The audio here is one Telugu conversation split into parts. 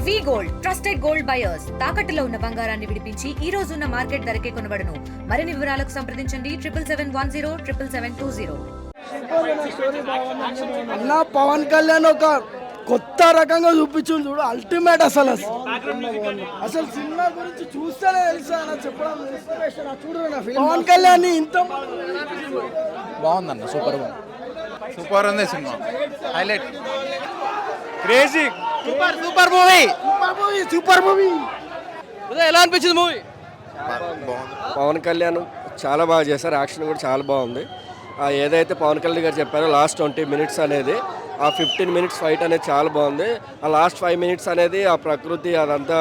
వి గోల్డ్ ట్రస్టెడ్ గోల్డ్ బయర్స్ తాకట్టులో ఉన్న బంగారాన్ని విడిపించి ఈ రోజు ఉన్న మార్కెట్ ధరకే కొనబడును. మరిన్ని వివరాలకు సంప్రదించండి 7710777720. అన్న పవన్ కళ్యాణ్ ఒక కొత్త రకంగా చూపించింది చూడు, అల్టిమేట్. అసలు సినిమా గురించి చూస్తేనే తెలుసా అన్న, చెప్పడం చూడు పవన్ కళ్యాణ్ ఇంత బాగుందన్న, సూపర్ ఉంది cinema, highlight, crazy, super movie. ఎలా అనిపించింది మూవీ? పవన్ కళ్యాణ్ చాలా బాగా చేశారు, యాక్షన్ కూడా చాలా బాగుంది. ఏదైతే పవన్ కళ్యాణ్ గారు చెప్పారో లాస్ట్ 20 మినిట్స్ అనేది, ఆ 15 మినిట్స్ ఫైట్ అనేది చాలా బాగుంది. ఆ లాస్ట్ 5 మినిట్స్ అనేది ఆ ప్రకృతి అదంతా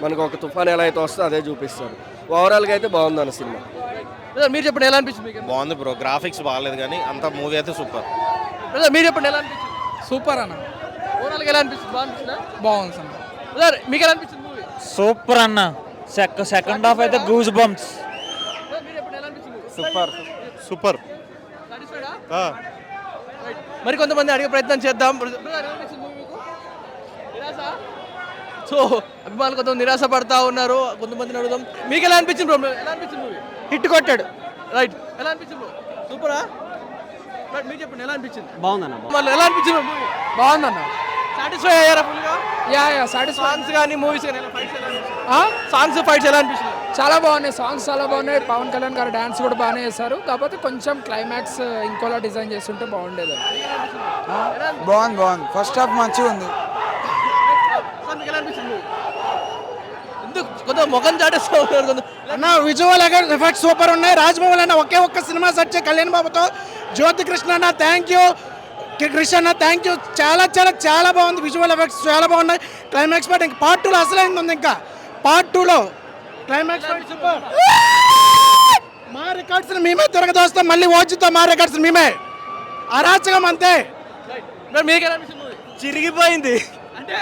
మనకు ఒక తుఫాన్ ఎలా అయితే వస్తుందో అదే చూపిస్తారు. ఓవరాల్గా అయితే బాగుంది అన్న సినిమా. మీరు చెప్పండి ఎలా అనిపించింది మీకు? బాగుంది బ్రో, గ్రాఫిక్స్ బాగాలేదు కానీ అంత మూవీ అయితే సూపర్. మీరు చెప్పండి ఎలా అనిపించింది? సూపర్ అన్న, ఓవరాల్గా ఎలా అనిపించింది? బాగుంటుందా? బాగుంది అన్న. మీకు ఎలా అనిపించింది మూవీ? సూపర్ అన్న, సెకండ్ హాఫ్ అయితే గూస్ బంప్స్. మీరు చెప్పండి ఎలా అనిపించింది? సూపర్. మరి కొంతమంది అడిగే ప్రయత్నం చేద్దాం. సో అభిమానులు కొంతమంది నిరాశ పడతా ఉన్నారు, కొంతమందిని అడుగుదాం. మీకు ఎలా అనిపించింది బ్రో? ఎలా అనిపించింది మూవీ? హిట్ కొట్టాడు. రైట్, ఎలా అనిపించింది బ్రో? సూపరా? రైట్, మీరు చెప్పండి ఎలా అనిపించింది? బాగుందన్న. మళ్ళీ ఎలా అనిపించింది మూవీ? బాగుందన్న. సాటిస్ఫై అయ్యారా ఫుల్గా? Yeah satisfy. సాంగ్స్ కానీ మూవీస్ కానీ సాంగ్స్ ఫైట్స్ ఎలా అనిపించింది? చాలా బాగున్నాయి, సాంగ్స్ చాలా బాగున్నాయి. పవన్ కళ్యాణ్ గారు డాన్స్ కూడా బాగానే చేశారు, కాకపోతే కొంచెం క్లైమాక్స్ ఇంకోలా డిజైన్ చేస్తుంటే బాగుండేది. బాగుంది. ఫస్ట్ హాఫ్ మంచిగా ఉంది. మీకు ఎలా అనిపించింది మూవీ? ఎందుకు కొంత ముఖం చాటేస్తూ ఉన్నారు? అన్న విజువల్ ఎఫెక్ట్స్ సూపర్ ఉన్నాయి. రాజమౌళి అన్న ఒక్క సినిమా సెట్ కళ్యాణ్ బాబుతో. జ్యోతి కృష్ణ అన్న థ్యాంక్ యూ, కృష్ణ అన్న థ్యాంక్ యూ. చాలా బాగుంది, విజువల్ ఎఫెక్ట్స్ చాలా బాగున్నాయి. క్లైమాక్స్ పార్ట్ ఇంకా పార్ట్ 2లో అసలైంది ఉంది. ఇంకా పార్ట్ 2లో క్లైమాక్స్ సూపర్. మా రికార్డ్స్ మేమే తిరగదోస్తాం, మళ్ళీ ఓచుతాం. మా రికార్డ్స్ మేమే అరాచకం అంతే. మీకు ఎలా అనిపించింది మూవీ? చిరిగిపోయింది, అంటే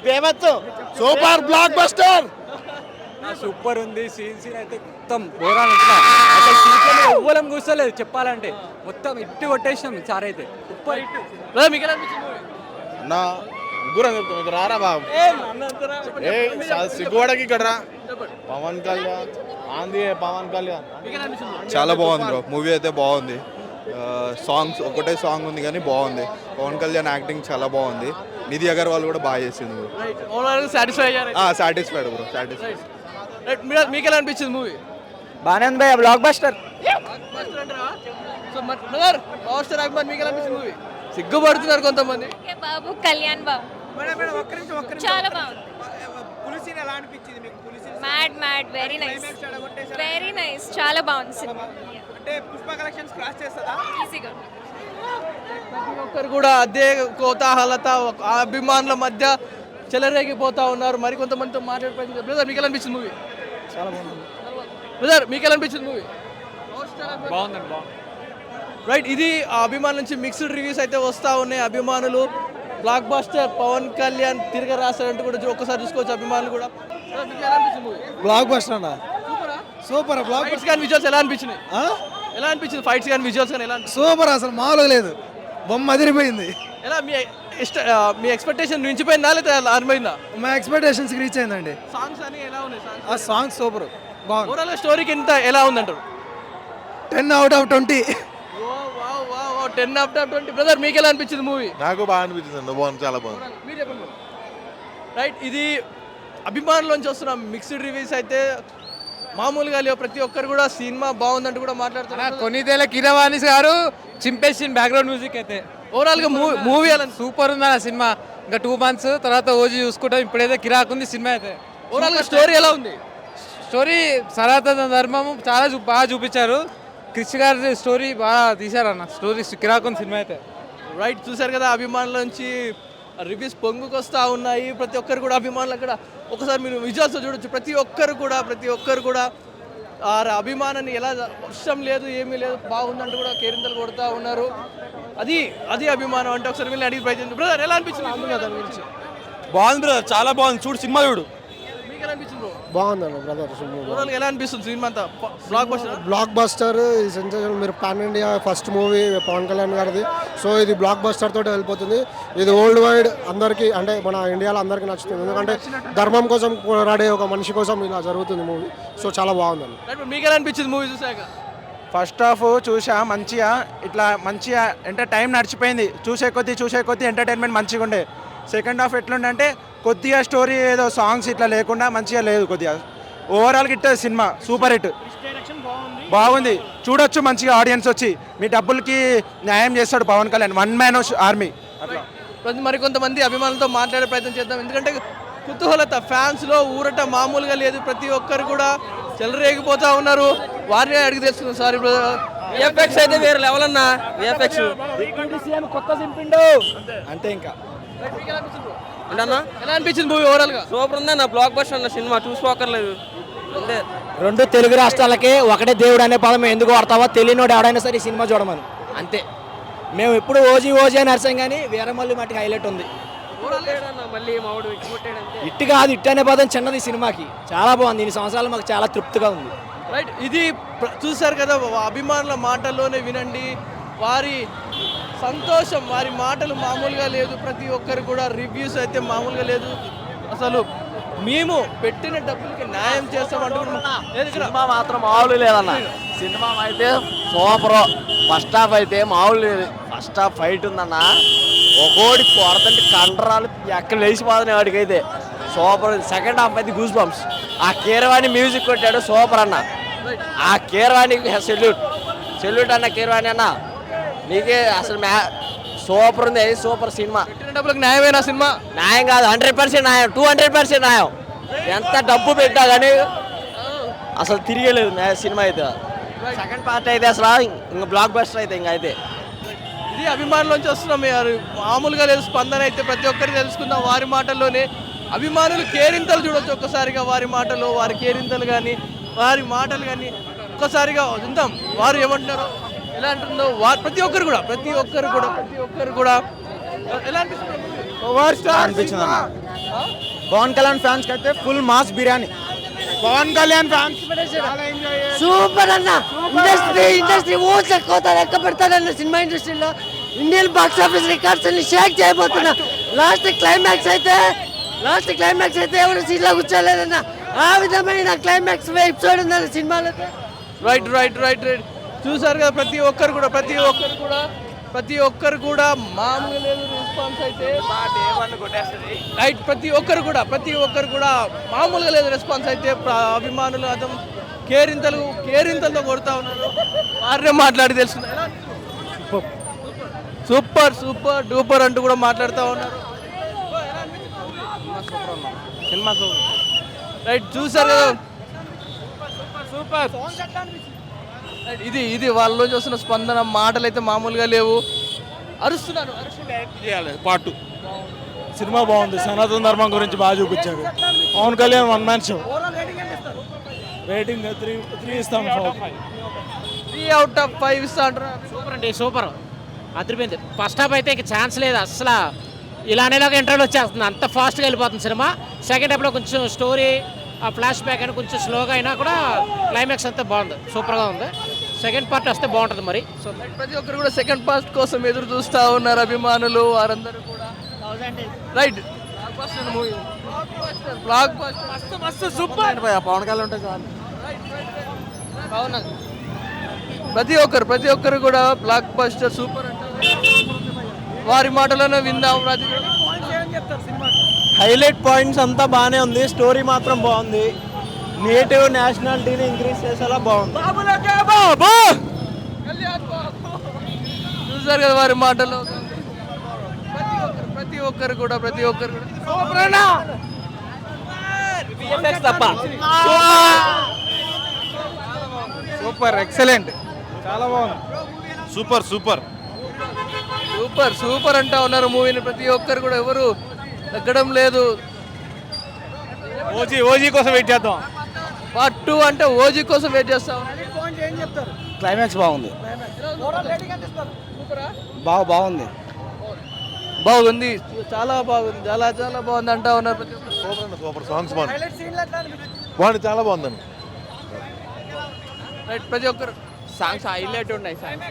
బేబత్సం. Super blockbuster. సూపర్ ఉంది. సీన్ అయితే మొత్తం బోరాన్ ఎవ్వరం కూర్చోలేదు చెప్పాలంటే, మొత్తం ఇట్టు కొట్టేసినాం సార్ అయితే. Super hit. మీకు ఎలా అనిపించింది మూవీ? నా ముగ్గురు చెప్తాం, ఇక్కడ రారా బాబు, సిగ్గువాడకి ఇక్కడ రా. పవన్ కళ్యాణ్ ఆంది, పవన్ కళ్యాణ్ చాలా బాగుంది బ్రో. మూవీ అయితే బాగుంది. సాంగ్స్ ఒకటే సాంగ్ ఉంది కానీ బాగుంది. పవన్ కళ్యాణ్ యాక్టింగ్ చాలా బాగుంది. నిధి అగర్వాల్ కూడా బాగా చేసింది. సాటిస్ఫై అయ్యారు? Satisfied bro, satisfied. మీకు ఎలా అనిపించింది మూవీ? బాగానే ఉంది, బ్లాక్ బస్టర్. పవర్ స్టార్ అభిమాన్, మీకు ఎలా అనిపించింది మూవీ? సిగ్గుపడుతున్నారు కొంతమంది. బాబు కళ్యాణ్ బాబు చాలా బాగుంది. మ్యాడ్ వెరీ నైస్ చాలా బాగుంది సినిమా. ఈజీగా ప్రతి ఒక్కరు కూడా అదే కోతాహలత అభిమానుల మధ్య చెలరేగిపోతా ఉన్నారు. మరి కొంతమందితో మాట్లాడే బ్రదర్, మీకు ఎలా అనిపించింది మూవీ? చాలా బాగుంది బ్రదర్, మీకు ఎలా అనిపించింది మూవీ? బాగుందండి, బాగుంది. రైట్, ఇది ఆ అభిమానుల నుంచి మిక్స్డ్ రివ్యూస్ అయితే వస్తూ ఉన్నాయి. అభిమానులు బ్లాక్ బస్టర్ పవన్ కళ్యాణ్ తిరిగి రాస్తారంటూ కూడా ఒక్కసారి చూసుకోవచ్చు అభిమానులు కూడా. బ్లాక్ బస్టర్ అన్న, సూపర్. బ్లాక్ ఫైట్స్ కానీ విజువల్స్ ఎలా అనిపించినాయి? ఎలా అనిపించింది? ఫైట్స్ కానీ విజువల్స్ కానీ ఎలా అనిపించింది? సూపర్, అసలు మామూలుగా లేదు, బొమ్మ అదిరిపోయింది. ఎలా మీ ఎక్స్పెక్టేషన్ మించిపోయిందా లేదా అర్థమైందా? మా ఎక్స్పెక్టేషన్స్ రీచ్ అయిందండి. సాంగ్స్ అని ఎలా ఉన్నాయి? ఆ సాంగ్ సూపర్, బాగుంది. ఓవరాల్ స్టోరీకి ఎంత ఎలా ఉందంటారు? 10/20. 10/20. బ్రదర్, మీకు ఎలా అనిపించింది మూవీ? నాకు బాగా అనిపించింది, బాగుంది, చాలా బాగుంది. మీరు చెప్పండి. రైట్, ఇది అభిమానులోంచి వస్తున్న మిక్స్డ్ రివ్యూస్ అయితే మామూలుగా లేవు. ప్రతి ఒక్కరు కూడా సినిమా బాగుందంటూ కూడా మాట్లాడుతున్నారు. కొన్నిదేళ్ళ కిరవాణి గారు చింపేసిన బ్యాక్గ్రౌండ్ మ్యూజిక్ అయితే ఓవరాల్ గా మూవీ ఎలా సూపర్ ఉంది అన్న సినిమా. ఇంకా 2 months తర్వాత ఓజీ చూసుకుంటాం. ఇప్పుడైతే కిరాక్ ఉంది సినిమా అయితే. ఓవరాల్ గా స్టోరీ ఎలా ఉంది? స్టోరీ సనాతన ధర్మము చాలా బాగా చూపించారు. క్రిష్ గారి స్టోరీ బాగా తీశారన్న. స్టోరీ కిరాక్ ఉంది సినిమా అయితే. రైట్, చూసారు కదా అభిమానుల నుంచి రివ్యూస్ పొంగుకొస్తా ఉన్నాయి. ప్రతి ఒక్కరు కూడా అభిమానులు అక్కడ ఒకసారి మీరు విజువల్స్ చూడొచ్చు. ప్రతి ఒక్కరు కూడా ఆ అభిమానాన్ని ఎలా వర్షం లేదు ఏమీ లేదు బాగుందంటూ కూడా కేరింతలు కొడుతూ ఉన్నారు. అది అభిమానం అంటే. ఒకసారి వెళ్ళి అడిగి ప్రయత్నం. బ్రదర్, ఎలా అనిపించింది? బాగుంది బ్రదర్, చాలా బాగుంది. చూడు సినిమా చూడు. మీకు ఎలా అనిపించింది బ్రో? బాగుందండి బ్రదర్స్ ఓవరాల్ ఎలా అనిపిస్తుంది సినిమా అంతా బ్లాక్ బస్టర్ బ్లాక్ బస్టర్ ఈ సెన్సేషన్ మీరు pan India first movie Pawan Kalyan గారిది. సో ఇది బ్లాక్ బస్టర్ తోటి వెళ్ళిపోతుంది. ఇది వరల్డ్ వైడ్ అందరికీ అంటే మన ఇండియాలో అందరికీ నచ్చుతుంది. ఎందుకంటే ధర్మం కోసం పోరాడే ఒక మనిషి కోసం ఇలా జరుగుతుంది మూవీ. సో చాలా బాగుందండి. మీకు ఎలా అనిపించింది మూవీ చూసాక? ఫస్ట్ హాఫ్ చూసా మంచిగా ఇట్లా మంచిగా టైం నడిచిపోయింది. చూసే కొద్దీ ఎంటర్టైన్మెంట్ మంచిగా ఉండే. సెకండ్ హాఫ్ ఎట్లుండే కొద్దిగా స్టోరీ ఏదో సాంగ్స్ ఇట్లా లేకుండా మంచిగా లేదు. కొద్దిగా ఓవరాల్ గిట్ట సినిమా సూపర్ హిట్ బాగుంది. చూడొచ్చు మంచిగా ఆడియన్స్ వచ్చి మీ డబ్బులకి న్యాయం చేస్తాడు Pavan Kalyan. One man army అట్లా. మరి కొంతమంది అభిమానులతో మాట్లాడే ప్రయత్నం చేద్దాం. ఎందుకంటే కుతూహలత ఫ్యాన్స్లో ఊరట మామూలుగా లేదు. ప్రతి ఒక్కరు కూడా చెలరేగిపోతూ ఉన్నారు. వారిని అడిగి తెలుసుకున్నాం. సారీ బ్రదర్, విఎఫ్ఎక్స్ అయితే వేరే లెవెల్ అన్న. విఎఫ్ఎక్స్ కొత్త సింపిండు అంతే. ఇంకా ఎలా అనిపించింది మూవీ ఓవరాల్ గా? సూపర్ ఉంది అన్న. బ్లాక్ బస్టర్ అన్న సినిమా చూసుకోకర్లేదు. అంతే. రెండు తెలుగు రాష్ట్రాలకే ఒకటే దేవుడు అనే పదం ఎందుకు వాడతావో తెలియనోడు ఎవడైనా సరే ఈ సినిమా చూడమని అంతే. మేము ఎప్పుడు ఓజీ అని అరిసాం కానీ వీరమల్లి మట్టికి హైలైట్ ఉంది. ఇట్టు కాదు, ఇట్టు అనే పదం చిన్నది సినిమాకి. చాలా బాగుంది. ఇన్ని సంవత్సరాలు మాకు చాలా తృప్తిగా ఉంది. రైట్, ఇది చూసారు కదా, అభిమానుల మాటల్లోనే వినండి. వారి సంతోషం, వారి మాటలు మామూలుగా లేదు. ప్రతి ఒక్కరు కూడా రివ్యూస్ అయితే మామూలుగా లేదు. అసలు మేము పెట్టిన డబ్బులకి న్యాయం చేస్తామంటూ సినిమా మాత్రం మామూలు లేదన్న. సినిమా అయితే సూపర్. ఫస్ట్ హాఫ్ అయితే మామూలు లేదు. ఫస్ట్ హాఫ్ ఫైట్ ఉందన్న. ఒక్కోడి కొడతంటే కండరాలు ఎక్కడ లేచిపోతుంది వాడికైతే. సూపర్. సెకండ్ హాఫ్ అయితే గూస్ బంప్స్. ఆ కీరవాణి మ్యూజిక్ కొట్టాడు సూపర్ అన్న. ఆ కీరవాణికి సెల్యూట్ అన్న. కీరవాణి అన్న నీకే అసలు సూపర్ ఉంది. Super cinema. పెట్టిన డబ్బులకు న్యాయమైన సినిమా. న్యాయం కాదు, 100% న్యాయం, 200% న్యాయం. ఎంత డబ్బు పెట్టా కానీ అసలు తిరిగలేదు సినిమా అయితే. సెకండ్ పార్ట్ అయితే అసలు ఇంకా బ్లాక్ బస్టర్ అయితే ఇంకా అయితే. ఇది అభిమానులోంచి వస్తున్నాం. మామూలుగా లేదు స్పందన అయితే. ప్రతి ఒక్కరికి తెలుసుకుందాం వారి మాటల్లోనే. అభిమానులు కేరింతలు చూడొచ్చు ఒక్కసారిగా. వారి మాటలు, వారి కేరింతలు కానీ, వారి మాటలు కానీ ఒక్కసారిగా విందాం. వారు ఏమంటున్నారో, ఎలా అంటుందో ప్రతి ఒక్కరు కూడా ఎలా అనిపించింది అన్న. పవన్ కళ్యాణ్ ఫ్యాన్స్ అయితే full mass biryani. Pavan Kalyan fans super అన్న. ఇండస్ట్రీ ఊసకోత లెక్క పెడతాడన్న సినిమా ఇండస్ట్రీలో. ఇండియన్ బాక్స్ ఆఫీస్ రికార్డ్స్ అన్ని షేక్ చేయబోతున్నా. లాస్ట్ క్లైమాక్స్ అయితే ఎవరు సీట్లో కూర్చోలేదన్న. ఆ విధమైన క్లైమాక్స్ ఎపిసోడ్ ఉందన్న సినిమాలో. రైట్ చూసారు కదా. ప్రతి ఒక్కరు కూడా మామూలు లేదు రెస్పాన్స్ అయితే. రైట్, ప్రతి ఒక్కరు కూడా మామూలుగా లేదు రెస్పాన్స్ అయితే. అభిమానులు అతను కేరింతలతో కొడతా ఉన్నారు. వారినే మాట్లాడి తెలుసుకున్నారు. సూపర్ డూపర్ అంటూ కూడా మాట్లాడుతూ ఉన్నారు. Cinema super. రైట్, చూసారు కదా. సూపర్. ఇది వాళ్ళలోంచి వస్తున్న స్పందన. మాటలు అయితే మామూలుగా లేవు. అరుస్తున్నారు. పార్ట్ 2 సినిమా బాగుంది. సనాతన ధర్మం గురించి బాగా చూపించారు. Pavan Kalyan one man show. Rating 3 ఇస్తాం. 3 out of 5 ఇస్తా అంటారు. సూపర్ అండి, సూపర్. అదిరిపోయింది. ఫస్ట్ హాఫ్ అయితే ఇక ఛాన్స్ లేదు అసలు. ఇలానేలాగా ఇంటర్వ్యూలు వచ్చేస్తుంది. అంత ఫాస్ట్గా వెళ్ళిపోతుంది సినిమా. సెకండ్ హాఫ్లో కొంచెం స్టోరీ, ఆ ఫ్లాష్ బ్యాక్ అని కొంచెం స్లోగా అయినా కూడా క్లైమాక్స్ అంతా బాగుంది, సూపర్గా ఉంది. సెకండ్ పార్ట్ వస్తే బాగుంటుంది మరి. సో ప్రతి ఒక్కరు కూడా సెకండ్ పార్ట్ కోసం ఎదురు చూస్తూ ఉన్నారు అభిమానులు. వారందరూ కూడా రైట్. బ్లాక్ బస్టర్ మస్తు సూపర్. పవన్ కళ్యాణ్ ఉంటే చాలు. బాగున్నది. ప్రతి ఒక్కరు కూడా బ్లాక్ బస్టర్ సూపర్ అంటారు. వారి మాటలోనే విందాం. హైలైట్ పాయింట్స్ అంతా బాగానే ఉంది. స్టోరీ మాత్రం బాగుంది. నేటివ్ నేషనాలిటీని ఇంక్రీజ్ చేసేలా బాగుంది. చూసారు కదా వారి మాటలు. ప్రతి ఒక్కరు కూడా సూపర్, ఎక్సలెంట్, చాలా బాగుంది. సూపర్ అంటా ఉన్నారు మూవీని. ప్రతి ఒక్కరు కూడా ఎవరు తగ్గడం లేదు. ఓజీ కోసం వెయిట్ చేద్దాం. పార్ట్ 2 అంటే ఓజీ కోసం వెయిట్ చేస్తాం. క్లైమాక్స్ బాగుంది. బాగుంది. బాగుంది, చాలా బాగుంది, చాలా చాలా బాగుంది అంటా ఉన్నారు ప్రతి ఒక్కరు. సూపర్ సాంగ్స్ బాగుంది, చాలా బాగుందండి. రైట్, ప్రతి ఒక్కరు సాంగ్స్ హైలైట్ ఉన్నాయి. సాంగ్స్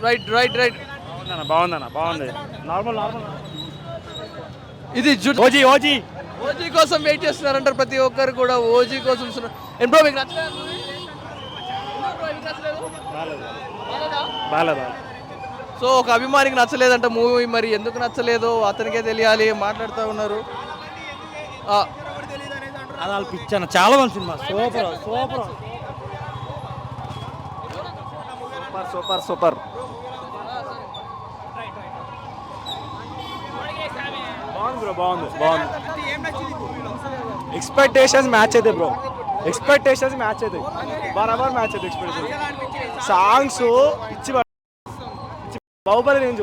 రైట్ రైట్ రైట్ బాగుంది. నార్మల్ ఇది ఓజీ ఓజీ ఓజీ కోసం వెయిట్ చేస్తున్నారంటారు ప్రతి ఒక్కరు కూడా. ఓజీ కోసం ఏం బ్రో మీకు నచ్చలేదు movie? ఎందుకు bro మీకు నచ్చలేదు? బాలేదా? సో ఒక అభిమానికి నచ్చలేదంట మూవీ, మరి ఎందుకు నచ్చలేదో అతనికే తెలియాలి. మాట్లాడుతూ ఉన్నారు. అది వాళ్ళు పిచ్చాను, చాలా బాగుంది సినిమా. సూపర్ సూపర్ సూపర్ బాగుంది బ్రో, బాగుంది. ఎక్స్పెక్టేషన్స్ మ్యాచ్ అయితే బ్రో, ఎక్స్పెక్టేషన్స్ మ్యాచ్ అయితే బరాబర్ మ్యాచ్ అయితే. ఎక్స్పెక్టేషన్ సాంగ్స్ ఇచ్చి బాహుబలి రేంజ్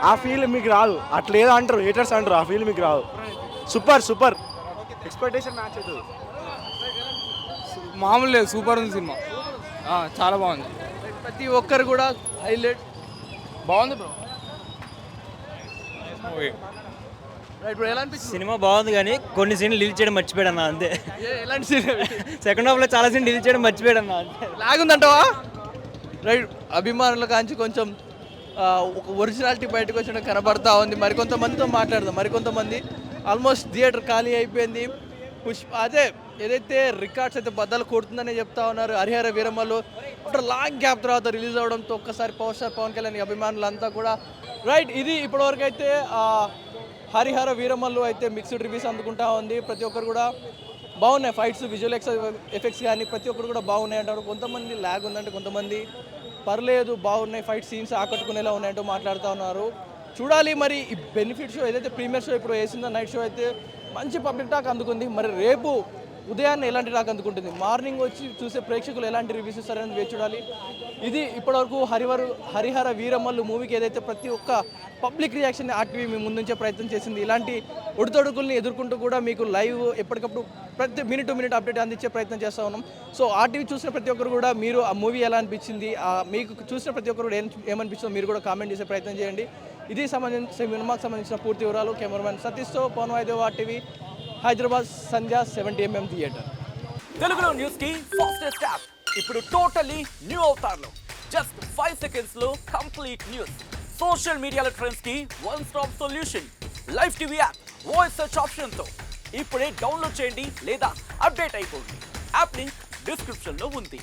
ఆ ఫీల్ మీకు రాదు. అట్లేదో అంటారు హేటర్స్ అంటారు, ఆ ఫీల్ మీకు రాదు. సూపర్ ఎక్స్పెక్టేషన్ మ్యాచ్ అవుతుంది. మామూలు లేదు, సూపర్ ఉంది సినిమా, చాలా బాగుంది. ప్రతి ఒక్కరు కూడా హైలైట్. బాగుంది బ్రో. రైట్ బ్రో, ఎలా అనిపించింది? సినిమా బాగుంది కానీ కొన్ని సీన్లు డిలీట్ చేయడం మర్చిపోయాడు అన్న, అంతే. ఎలాంటి సీన్? సెకండ్ హాఫ్ లో చాలా సీన్ డిలీట్ చేయడం మర్చిపోయాడు అన్న, అంతే. లాగ్ ఉందంటావా? రైట్, అభిమానుల కాంచి కొంచెం ఒక ఒరిజినాలిటీ బయటకు వచ్చిన కనబడతా ఉంది. మరికొంతమందితో మాట్లాడదాం. మరికొంతమంది ఆల్మోస్ట్ థియేటర్ ఖాళీ అయిపోయింది. అదే ఏదైతే రికార్డ్స్ అయితే బద్దలు కొడుతుందని చెప్తా ఉన్నారు. హరిహర వీరమ్మలు ఆఫ్టర్ లాంగ్ గ్యాప్ తర్వాత రిలీజ్ అవడంతో ఒక్కసారి పవర్ స్టార్ పవన్ కళ్యాణ్ అభిమానులంతా కూడా రైట్. ఇది ఇప్పటివరకు అయితే హరిహర వీరమ్మలు అయితే మిక్స్డ్ రివ్యూస్ అందుకుంటా ఉంది. ప్రతి ఒక్కరు కూడా బాగున్నాయి. ఫైట్స్, విజువల్ ఎఫెక్ట్స్ కానీ ప్రతి ఒక్కరు కూడా బాగున్నాయి అంటారు. కొంతమంది ల్యాగ్ ఉందంటే, కొంతమంది పర్లేదు బాగున్నాయి, ఫైట్ సీన్స్ ఆకట్టుకునేలా ఉన్నాయంటూ మాట్లాడుతూ ఉన్నారు. చూడాలి మరి ఈ బెనిఫిట్ షో ఏదైతే ప్రీమియర్ షో ఇప్పుడు వేసిందో, నైట్ షో అయితే మంచి పబ్లిక్ టాక్ అందుకుంది. మరి రేపు ఉదయాన్నే ఎలాంటి టాక్ అందుకుంటుంది, మార్నింగ్ వచ్చి చూసే ప్రేక్షకులు ఎలాంటి రివ్యూస్ ఇస్తారని వేచి చూడాలి. ఇది ఇప్పటివరకు హరిహర వీరమ్మలు మూవీకి ఏదైతే ప్రతి ఒక్క పబ్లిక్ రియాక్షన్ ఆర్టీవీ మీ ముందుంచే ప్రయత్నం చేసింది. ఇలాంటి ఒడితొడుకుల్ని ఎదుర్కొంటూ కూడా మీకు లైవ్ ఎప్పటికప్పుడు ప్రతి మినిట్ టు మినిట్ అప్డేట్ అందించే ప్రయత్నం చేస్తూ ఉన్నాం. సో ఆర్టీవీ చూసిన ప్రతి ఒక్కరు కూడా మీరు ఆ మూవీ ఎలా అనిపించింది, మీకు చూసిన ప్రతి ఒక్కరు కూడా ఏమనిపించిందో మీరు కూడా కామెంట్ చేసే ప్రయత్నం చేయండి. ఇది సినిమాకి సంబంధించిన పూర్తి వివరాలు. కెమెరామెన్ సతీష్తో పవన్ వాయిదేవ్, ఆర్టీవీ, హైదరాబాద్, సంధ్య 70mm థియేటర్. తెలుగులో న్యూస్ కి ఫాస్టెస్ట్ యాప్ ఇప్పుడు టోటలీ న్యూ అవతార్లో. జస్ట్ 5 seconds లో కంప్లీట్ న్యూస్, సోషల్ మీడియాలో ట్రెండ్స్ కి one stop solution, live TV app, voice search option తో ఇప్పుడే డౌన్లోడ్ చేయండి లేదా అప్డేట్ అయిపోండి. యాప్ లింక్ డిస్క్రిప్షన్ లో ఉంది.